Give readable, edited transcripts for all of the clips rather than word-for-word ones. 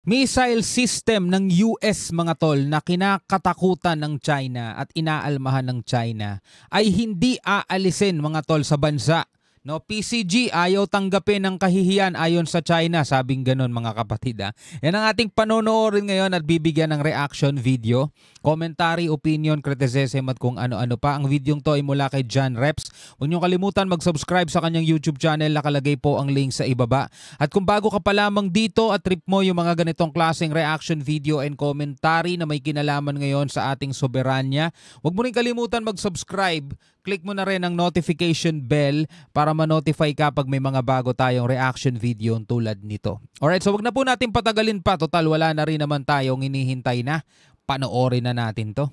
Missile system ng US mga tol na kinakatakutan ng China at inaalmahan ng China ay hindi aalisin mga tol sa bansa. No, PCG ayaw tanggapin ng kahihiyan ayon sa China, sabing ganon mga kapatid. Yan ang ating panonoorin ngayon at bibigyan ng reaction video, commentary, opinion, criticism at kung ano-ano pa. Ang videong to ay mula kay John Reps. Huwag niyo kalimutan mag-subscribe sa kanyang YouTube channel, nakalagay po ang link sa ibaba. At kung bago ka pa lamang dito at trip mo yung mga ganitong klaseng reaction video and commentary na may kinalaman ngayon sa ating soberanya, huwag mo rin kalimutan mag-subscribe. Click mo na rin ang notification bell para ma-notify ka pag may mga bago tayong reaction video tulad nito. Alright, so wag na po natin patagalin pa. Total, wala na rin naman tayong hinihintay na. Panoorin na natin to.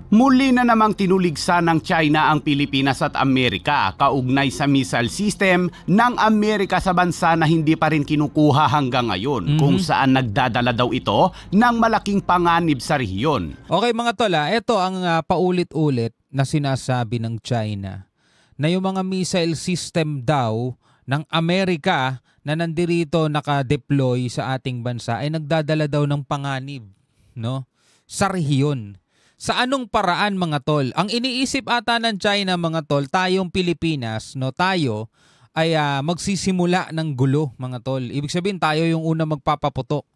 Muli na namang tinuligsa ng China ang Pilipinas at Amerika kaugnay sa missile system ng Amerika sa bansa na hindi pa rin kinukuha hanggang ngayon, kung saan nagdadala daw ito ng malaking panganib sa rehiyon. Okay mga tol, ito ang paulit-ulit na sinasabi ng China na yung mga missile system daw ng Amerika na nandirito naka-deploy sa ating bansa ay nagdadala daw ng panganib, no, sa rehiyon. Sa anong paraan mga tol? Ang iniisip ata ng China mga tol, tayong Pilipinas, no, tayo ay magsisimula ng gulo mga tol. Ibig sabihin tayo yung una magpapaputok,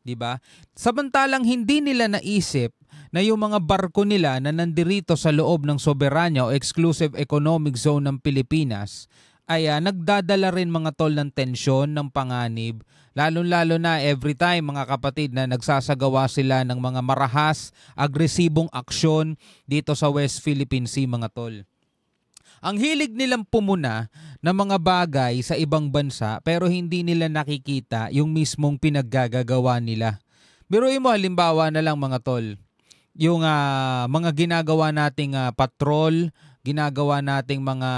'di ba? Samantalang hindi nila naisip na yung mga barko nila na nandirito sa loob ng soberanya o exclusive economic zone ng Pilipinas ay nagdadala rin mga tol ng tensyon, ng panganib, lalo-lalo na every time mga kapatid na nagsasagawa sila ng mga marahas, agresibong aksyon dito sa West Philippine Sea mga tol. Ang hilig nilang pumuna ng mga bagay sa ibang bansa pero hindi nila nakikita yung mismong pinaggagawa nila. Biruin mo halimbawa na lang mga tol, yung mga ginagawa nating patrol, ginagawa nating mga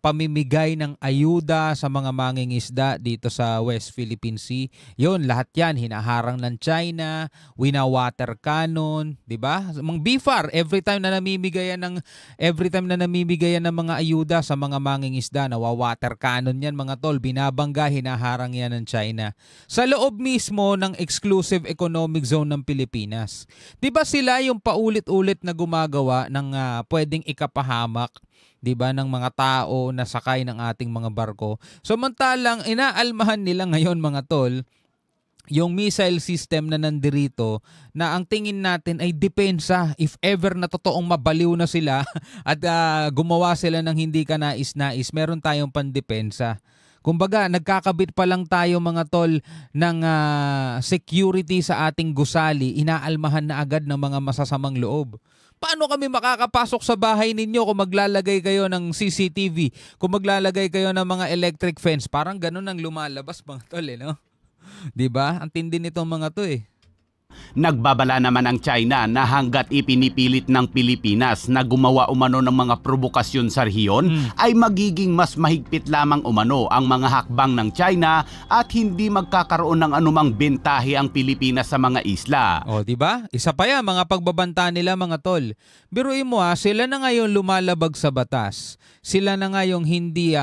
pamimigay ng ayuda sa mga mangingisda dito sa West Philippine Sea. Yun, lahat yan hinaharang ng China, wina-water cannon, 'di ba? Mga BFAR every time na namimigayan ng mga ayuda sa mga mangingisda, nawa-water cannon yan mga tol, binabangga, hinaharang yan ng China. Sa loob mismo ng exclusive economic zone ng Pilipinas. 'Di ba sila yung paulit-ulit na gumagawa ng pwedeng ikapahamak, 'di ba, ng mga tao na sakay ng ating mga barko. Samantalang inaalmahan nila ngayon mga tol yung missile system na nandirito na ang tingin natin ay depensa if ever na totoong mabaliw na sila at gumawa sila ng hindi ka nais-nais, meron tayong pandepensa. Kumbaga, nagkakabit pa lang tayo mga tol ng security sa ating gusali, inaalmahan na agad ng mga masasamang loob. Paano kami makakapasok sa bahay ninyo kung maglalagay kayo ng CCTV, kung maglalagay kayo ng mga electric fence? Parang ganun ang lumalabas mga tol, no? 'Di ba? Ang tindi nitong mga to eh. Nagbabala naman ang China na hanggat ipinipilit ng Pilipinas na gumawa umano ng mga provokasyon sa rehiyon ay magiging mas mahigpit lamang umano ang mga hakbang ng China at hindi magkakaroon ng anumang bentahe ang Pilipinas sa mga isla. O, di ba? Isa pa yan, mga pagbabanta nila mga tol. Biruin mo sila na ngayon lumalabag sa batas. Sila na ngayong hindi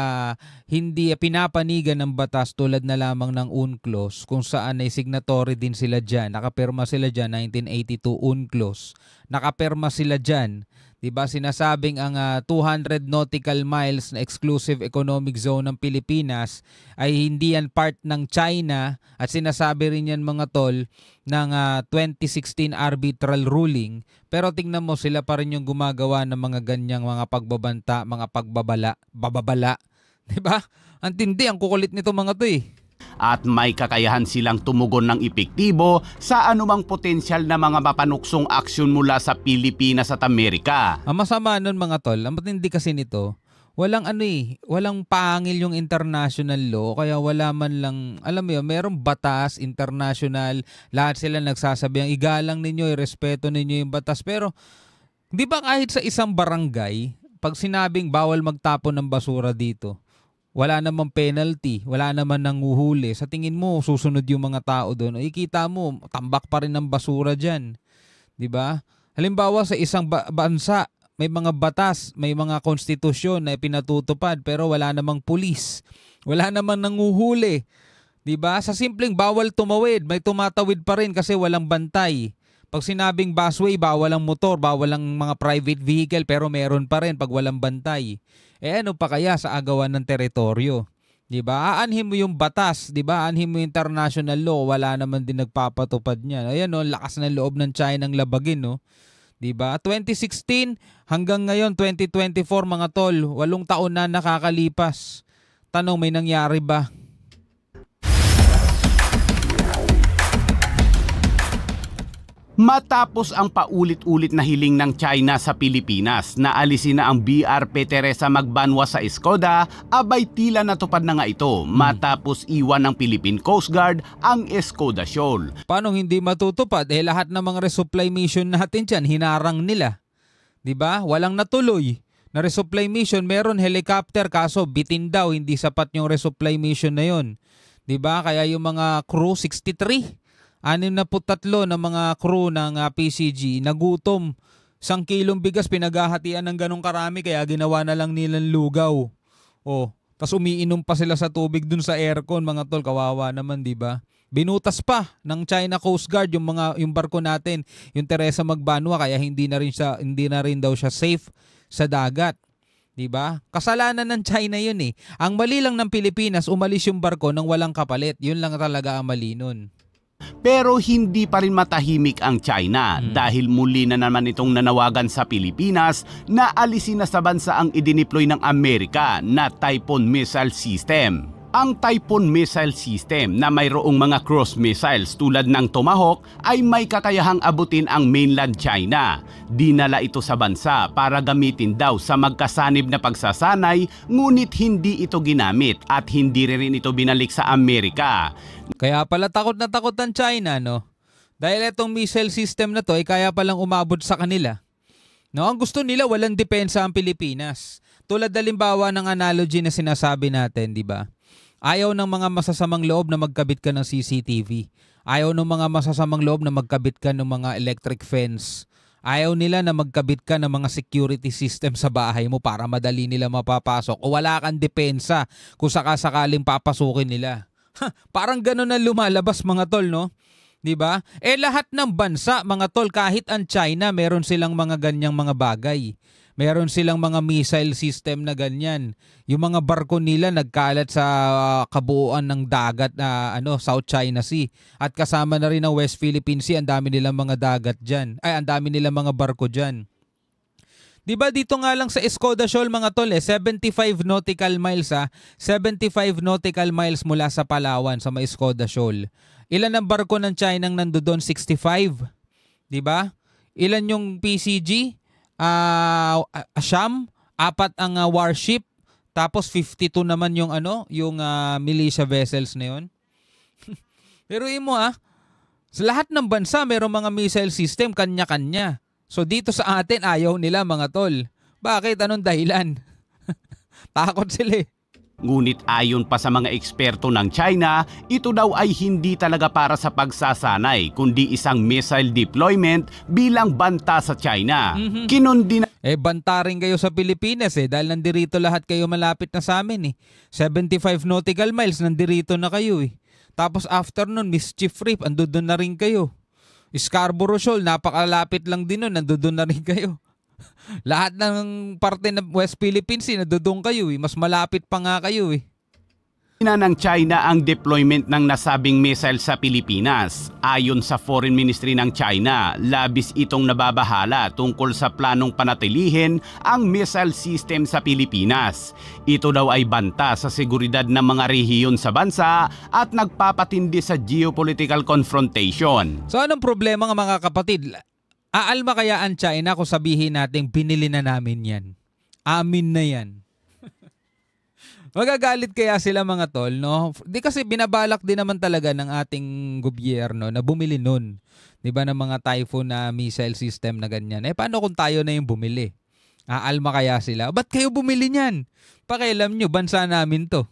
pinapanigan ng batas tulad na lamang ng UNCLOS kung saan ay signatory din sila dyan. Nakapirma sila dyan, 1982 UNCLOS. Nakapirma sila dyan. Diba, sinasabing ang 200 nautical miles na exclusive economic zone ng Pilipinas ay hindi yan part ng China at sinasabi rin yan mga tol ng 2016 arbitral ruling. Pero tingnan mo, sila pa rin yung gumagawa ng mga ganyang mga pagbabanta, mga bababala. Diba? Ang tindi, ang kukulit nito mga to eh. At may kakayahan silang tumugon ng epektibo sa anumang potensyal na mga mapanuksong aksyon mula sa Pilipinas at Amerika. Ang masama nun mga tol, ang matindi kasi nito, walang pangil yung international law, kaya wala man lang, alam mo yun, merong batas, international, lahat sila nagsasabi, ang igalang ninyo, irespeto ninyo yung batas. Pero, di ba kahit sa isang barangay, pag sinabing bawal magtapon ng basura dito, wala namang penalty, wala naman nanguhuli. Sa tingin mo, susunod yung mga tao doon. Ikita mo, tambak pa rin ng basura dyan. 'Di ba? Halimbawa sa isang bansa, may mga batas, may mga konstitusyon na pinatutupad pero wala namang pulis. Wala namang nanguhuli. 'Di ba? Sa simpleng bawal tumawid, may tumatawid pa rin kasi walang bantay. Pag sinabing busway, bawal ang motor, bawal ang mga private vehicle, pero meron pa rin pag walang bantay. Ano pa kaya sa agawan ng teritoryo? 'Di ba? Aanhin mo yung batas, 'di ba? Aanhin mo yung international law, wala naman din nagpapatupad niyan. Ayan no, lakas ng loob ng China ng labagin, no. 'Di ba? 2016 hanggang ngayon 2024 mga tol, 8 taon na nakakalipas. Tanong, may nangyari ba? Matapos ang paulit-ulit na hiling ng China sa Pilipinas na alisin na ang BRP Teresa Magbanwa sa Escoda, abay tila natupad na nga ito matapos iwan ng Philippine Coast Guard ang Escoda Shoal. Paano hindi matutupad? Lahat ng mga resupply mission natin dyan, hinarang nila. 'Di ba? Walang natuloy na resupply mission. Meron helicopter kaso bitin daw, hindi sapat yung resupply mission na yon. 'Di ba? Kaya yung mga crew 63 63 na mga crew ng PCG nagutom. 1 kilong bigas pinaghahatian ng ganong karami kaya ginawa na lang nilang lugaw. Tas umiinom pa sila sa tubig dun sa aircon, mga tol, kawawa naman, 'di ba? Binutas pa ng China Coast Guard yung barko natin, yung Teresa Magbanwa, kaya hindi na rin daw siya safe sa dagat. 'Di ba? Kasalanan ng China 'yun eh. Ang mali lang ng Pilipinas, umalis yung barko nang walang kapalit. 'Yun lang talaga ang mali nun. Pero hindi pa rin matahimik ang China dahil muli na naman itong nanawagan sa Pilipinas na alisin na sa bansa ang idineploy ng Amerika na Typhoon Missile System. Ang Typhoon Missile System na mayroong mga cruise missiles tulad ng Tomahawk ay may kakayahang abutin ang mainland China. Dinala ito sa bansa para gamitin daw sa magkasanib na pagsasanay, ngunit hindi ito ginamit at hindi rin ito binalik sa Amerika. Kaya pala takot na takot ang China, no? Dahil itong missile system na to ay kaya palang umabot sa kanila. No, ang gusto nila walang depensa ang Pilipinas. Tulad halimbawa ng analogy na sinasabi natin, 'di ba? Ayaw ng mga masasamang loob na magkabit ka ng CCTV. Ayaw ng mga masasamang loob na magkabit ka ng mga electric fence. Ayaw nila na magkabit ka ng mga security system sa bahay mo para madali nila mapapasok o wala kang depensa kung sakasakaling papasukin nila. Parang gano'n na lumalabas, mga tol, no? 'Di ba? Lahat ng bansa, mga tol, kahit ang China, meron silang mga ganyang mga bagay. Meron silang mga missile system na ganyan. Yung mga barko nila nagkalat sa kabuuan ng dagat na South China Sea. At kasama na rin ang West Philippine Sea, ang dami nilang mga dagat diyan. Ang dami nilang mga barko diyan. 'Di ba dito nga lang sa Escoda Shoal, mga tol, 75 nautical miles 75 nautical miles mula sa Palawan sa may Escoda Shoal. Ilan ang barko ng China nang nandoon? 65. 'Di ba? Ilan yung PCG? Siyam, 4 ang warship, tapos 52 naman yung militia vessels na 'yon. Pero sa lahat ng bansa mayroong mga missile system kanya-kanya. So dito sa atin ayaw nila, mga tol. Bakit? Anong dahilan? Takot sila eh. Ngunit ayon pa sa mga eksperto ng China, ito daw ay hindi talaga para sa pagsasanay, kundi isang missile deployment bilang banta sa China. Kinundi na banta rin kayo sa Pilipinas dahil nandirito lahat kayo, malapit na sa amin 75 nautical miles, nandirito na kayo Tapos after nun, Mischief Reef, andun na rin kayo. Scarborough Shoal, napakalapit lang din nun, nandun na rin kayo. Lahat ng parte ng West Philippines, nadudong kayo Mas malapit pa nga kayo ng China ang deployment ng nasabing missile sa Pilipinas. Ayon sa Foreign Ministry ng China, labis itong nababahala tungkol sa planong panatilihin ang missile system sa Pilipinas. Ito daw ay banta sa seguridad ng mga rehiyon sa bansa at nagpapatindi sa geopolitical confrontation. So anong problema nga, mga kapatid? Aalma kaya ang China kung sabihin natin binili na namin yan? Amin na yan. Magagalit kaya sila, mga tol, no? Di kasi binabalak din naman talaga ng ating gobyerno na bumili nun. Di ba, ng mga Typhoon na missile system na ganyan. Paano kung tayo na yung bumili? Aalma kaya sila? Ba't kayo bumili niyan? Pakialam nyo, bansa namin to.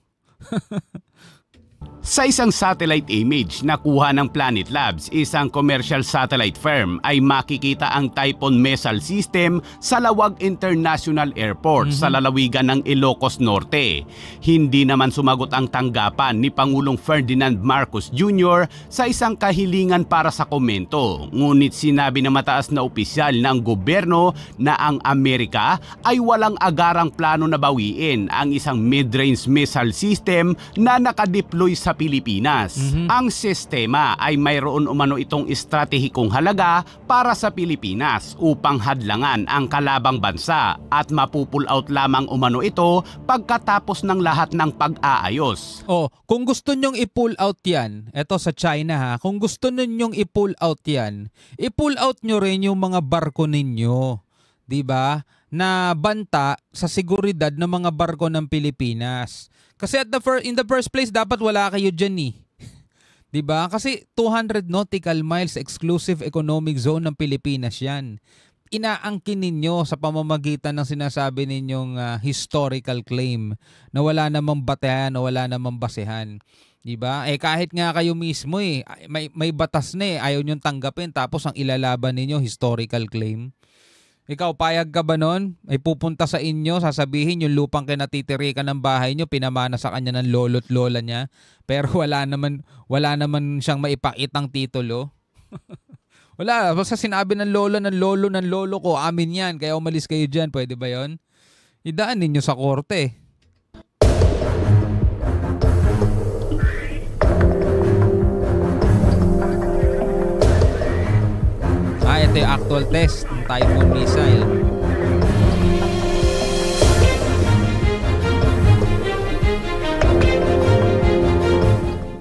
Sa isang satellite image na kuha ng Planet Labs, isang commercial satellite firm, ay makikita ang Typhoon Missile System sa Lawag International Airport sa lalawigan ng Ilocos Norte. Hindi naman sumagot ang tanggapan ni Pangulong Ferdinand Marcos Jr. sa isang kahilingan para sa komento. Ngunit sinabi ng mataas na opisyal ng gobyerno na ang Amerika ay walang agarang plano na bawiin ang isang mid-range missile system na nakadeploy sa Pilipinas. Ang sistema ay mayroon umano itong estratehikong halaga para sa Pilipinas upang hadlangan ang kalabang bansa at mapupull out lamang umano ito pagkatapos ng lahat ng pag-aayos. Kung gusto nyong i-pull out yan, eto sa China ha, kung gusto nyong i-pull out yan, i-pull out nyo rin yung mga barko ninyo. 'Di ba? Na banta sa seguridad ng mga barko ng Pilipinas. Kasi in the first place dapat wala kayo diyan eh. 'Di ba? Kasi 200 nautical miles exclusive economic zone ng Pilipinas 'yan. Inaangkin ninyo sa pamamagitan ng sinasabi ninyong historical claim na wala namang batayan o wala namang basehan. 'Di ba? Kahit nga kayo mismo may batas na ayaw niyo tanggapin tapos ang ilalaban ninyo historical claim. Ikaw, payag ka ba nun? Ay pupunta sa inyo, sasabihin yung lupang kinatitirikan ng bahay nyo, pinamana sa kanya ng lolo't lola niya, pero wala naman siyang maipakitang titulo. Wala, basta sinabi ng lolo ko, amin yan, kaya umalis kayo dyan, pwede ba yon? Idaan ninyo sa korte. Ito yung actual test ng Typhoon missile.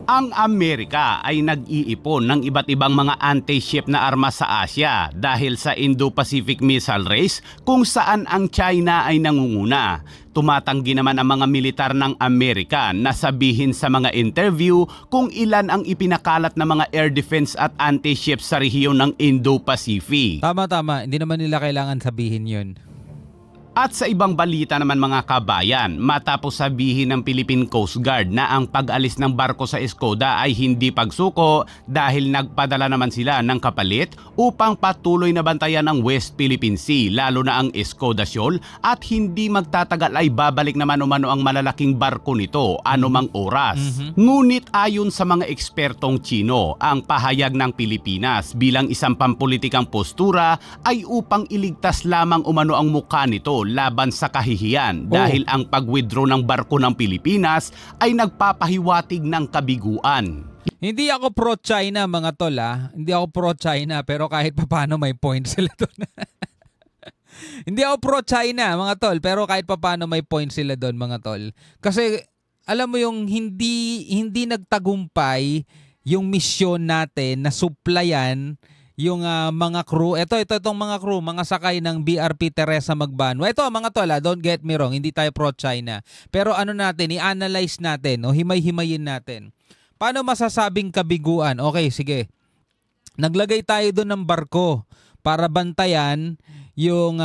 Ang Amerika ay nag-iipon ng iba't ibang mga anti-ship na armas sa Asia dahil sa Indo-Pacific Missile Race kung saan ang China ay nangunguna. Tumatanggi naman ang mga militar ng Amerika na sabihin sa mga interview kung ilan ang ipinakalat na mga air defense at anti-ship sa rehiyon ng Indo-Pacific. Tama, hindi naman nila kailangan sabihin yun. At sa ibang balita naman mga kabayan, matapos sabihin ng Philippine Coast Guard na ang pag-alis ng barko sa Escoda ay hindi pagsuko dahil nagpadala naman sila ng kapalit upang patuloy na bantayan ang West Philippine Sea, lalo na ang Escoda Shoal, at hindi magtatagal ay babalik naman umano ang malalaking barko nito anumang oras. Ngunit ayon sa mga ekspertong Chino, ang pahayag ng Pilipinas bilang isang pampulitikang postura ay upang iligtas lamang umano ang mukha nito laban sa kahihiyan dahil ang pag-withdraw ng barko ng Pilipinas ay nagpapahiwatig ng kabiguan. Hindi ako pro-China mga tol Hindi ako pro-China pero kahit papaano may point sila doon. Hindi ako pro-China mga tol pero kahit papaano may point sila doon mga tol. Kasi alam mo yung hindi nagtagumpay yung misyon natin na supplyan yung mga crew. Itong mga crew, mga sakay ng BRP Teresa Magbanwa. Ito mga tol, don't get me wrong, hindi tayo pro-China. Pero i-analyze natin, himay-himayin natin. Paano masasabing kabiguan? Okay, sige. Naglagay tayo doon ng barko para bantayan yung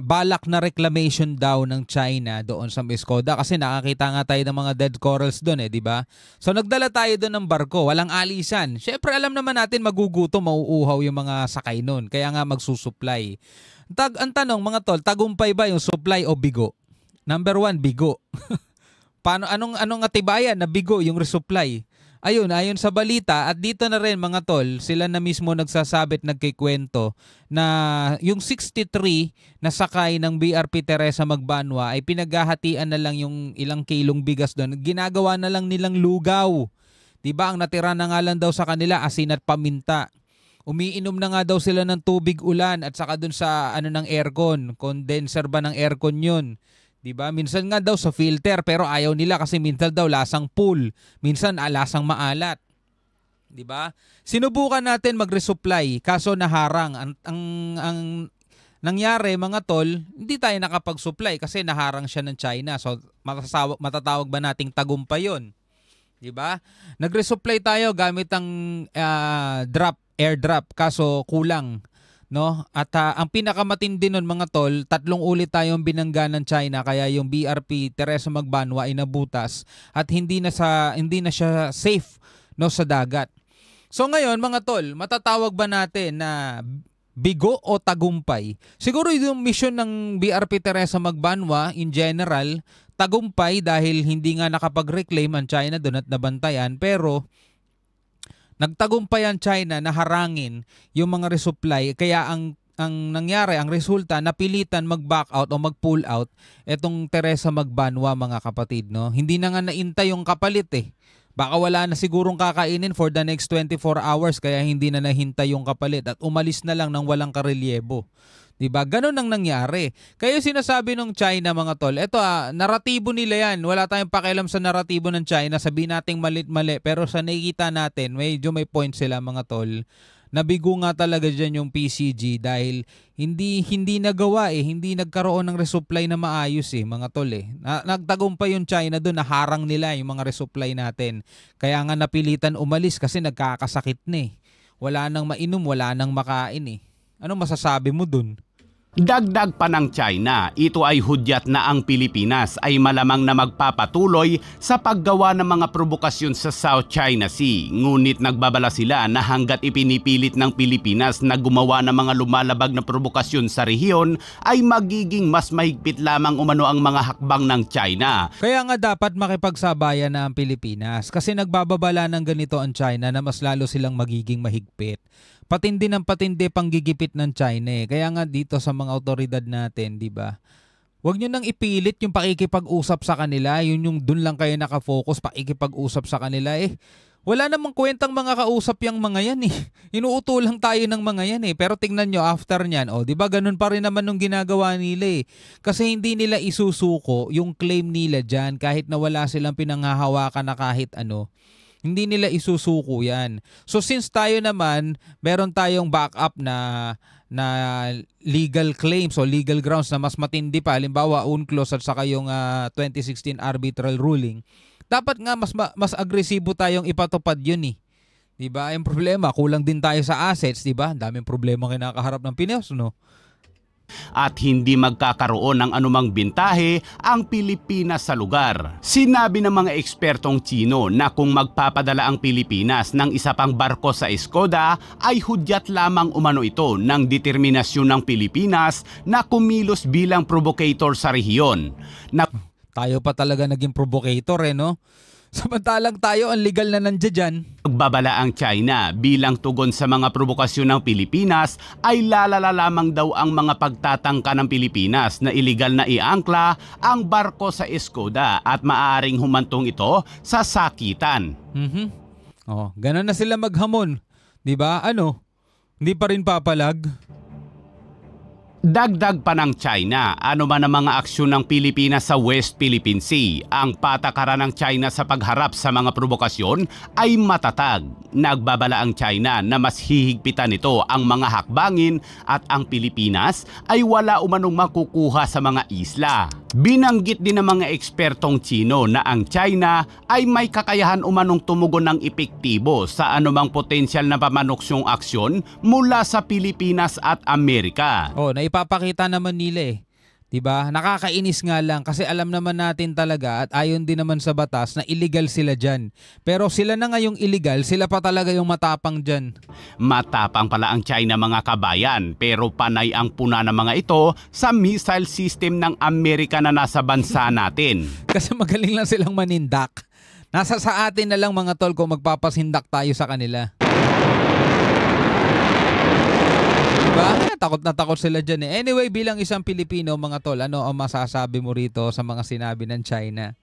balak na reclamation daw ng China doon sa Escoda kasi nakakita nga tayo ng mga dead corals doon di ba? So nagdala tayo doon ng barko, walang alisan. Syempre alam naman natin magugutom, mauuhaw yung mga sakay noon, kaya nga magsusupply. Ang tanong mga tol, tagumpay ba yung supply o bigo? Number 1, bigo. Anong atibayan na bigo yung resupply? Ayon sa balita at dito na rin mga tol, sila na mismo nagsasabit, nagkikwento na yung 63 na sakay ng BRP Teresa Magbanwa ay pinaghahatian na lang yung ilang kilong bigas doon. Ginagawa na lang nilang lugaw. Diba? Ang natira na nga lang daw sa kanila asin at paminta. Umiinom na nga daw sila ng tubig ulan at saka doon sa ng aircon. Condenser ba ng aircon yun? Diba? Minsan nga daw sa filter pero ayaw nila kasi minsan daw lasang pool, minsan lasang maalat. Diba? Sinubukan natin mag-resupply kaso naharang. Ang nangyari mga tol, hindi tayo nakapag-supply kasi naharang siya ng China. So matatawag ba nating tagumpay yun? Diba? Nag-resupply tayo gamit ang airdrop kaso kulang. no? At ang pinakamatindi nun mga tol, 3 ulit tayong binangga ng China kaya yung BRP Teresa Magbanwa ay nabutas at hindi na siya safe no sa dagat. So ngayon mga tol, matatawag ba natin na bigo o tagumpay? Siguro yung mission ng BRP Teresa Magbanwa in general, tagumpay dahil hindi nga nakapag-reclaim ang China doon at nabantayan, pero nagtagumpay ang China na harangin yung mga resupply kaya ang nangyari, ang resulta, napilitan mag-back out o mag-pull out etong Teresa Magbanwa mga kapatid. No? Hindi na nga naintay yung kapalit eh. Baka wala na sigurong kakainin for the next 24 hours kaya hindi na nahintay yung kapalit at umalis na lang ng walang karelyebo. Diba? Ganun ang nangyari. Kaya sinasabi ng China mga tol, eto naratibo nila yan. Wala tayong pakialam sa naratibo ng China. Sabihin nating malit-mali. Pero sa nakikita natin, medyo may point sila mga tol. Nabigo nga talaga dyan yung PCG dahil hindi nagawa eh. Hindi nagkaroon ng resupply na maayos eh mga tol eh. Nagtagumpay yung China doon, naharang nila yung mga resupply natin. Kaya nga napilitan umalis kasi nagkakasakit na eh. Wala nang mainom, wala nang makain eh. Ano masasabi mo dun? Dagdag pa ng China, ito ay hudyat na ang Pilipinas ay malamang na magpapatuloy sa paggawa ng mga provokasyon sa South China Sea. Ngunit nagbabala sila na hanggat ipinipilit ng Pilipinas na gumawa ng mga lumalabag na provokasyon sa rehiyon, ay magiging mas mahigpit lamang umano ang mga hakbang ng China. Kaya nga dapat makipagsabayan na ang Pilipinas kasi nagbababala ng ganito ang China na mas lalo silang magiging mahigpit. Patindi ng patindi panggigipit ng China eh. Kaya nga dito sa mga otoridad natin, di ba? Huwag nyo nang ipilit yung pakikipag-usap sa kanila. Yun yung dun lang kayo nakafocus, pakikipag-usap sa kanila eh. Wala namang kwentang mga kausap yung mga yan eh. Inuuto lang tayo ng mga yan eh. Pero tingnan nyo after nyan, di ba ganun pa rin naman nung ginagawa nila eh. Kasi hindi nila isusuko yung claim nila dyan kahit na wala silang pinanghahawakan na kahit ano. Hindi nila isusuko yan. So since tayo naman, meron tayong backup na legal claims o legal grounds na mas matindi pa, halimbawa UNCLOS at saka yung 2016 arbitral ruling, dapat nga mas agresibo tayong ipatupad yun eh. Diba? Yung problema, kulang din tayo sa assets, diba? Daming problema kinakaharap ng Pinos, no? At hindi magkakaroon ng anumang bintahe ang Pilipinas sa lugar. Sinabi ng mga ekspertong Tsino na kung magpapadala ang Pilipinas ng isa pang barko sa Escoda ay hudyat lamang umano ito ng determinasyon ng Pilipinas na kumilos bilang provocator sa rehiyon. Tayo pa talaga naging provocator no? Samantalang tayo ang legal na nandiyan. Nagbabala ang China bilang tugon sa mga provokasyon ng Pilipinas ay lalala lamang daw ang mga pagtatangka ng Pilipinas na iligal na iangkla ang barko sa Escoda at maaaring humantong ito sa sakitan. Ganun na sila maghamon. Diba? Hindi pa rin papalag. Dagdag pa ng China, ano man ang mga aksyon ng Pilipinas sa West Philippine Sea, ang patakaran ng China sa pagharap sa mga provokasyon ay matatag. Nagbabala ang China na mas hihigpitan nito ang mga hakbangin at ang Pilipinas ay wala umanong makukuha sa mga isla. Binanggit din ng mga ekspertong Tsino na ang China ay may kakayahan umanong tumugon ng epektibo sa anumang potensyal na pamanuksyong aksyon mula sa Pilipinas at Amerika. Naipapakita naman nila eh. Diba? Nakakainis nga lang kasi alam naman natin talaga at ayon din naman sa batas na illegal sila dyan. Pero sila na nga yung illegal, sila pa talaga yung matapang dyan. Matapang pala ang China mga kabayan, pero panay ang puna ng mga ito sa missile system ng Amerika na nasa bansa natin. Kasi magaling lang silang manindak. Nasa sa atin na lang mga tol kung magpapasindak tayo sa kanila. Diba? Takot na takot sila dyan eh. Anyway, bilang isang Pilipino mga tol, ano ang masasabi mo rito sa mga sinabi ng China?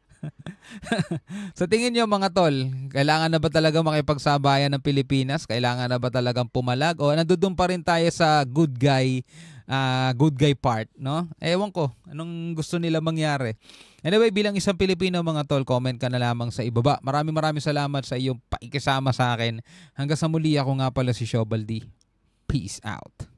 Sa tingin nyo mga tol, kailangan na ba talaga makipagsabayan ng Pilipinas? Kailangan na ba talagang pumalag? O nandun pa rin tayo sa good guy part, no? Ewan ko, anong gusto nila mangyari? Anyway, bilang isang Pilipino mga tol, comment ka na lamang sa ibaba. Maraming salamat sa iyong pakikisama sa akin. Hanggang sa muli, ako nga pala si Shobaldi. Peace out.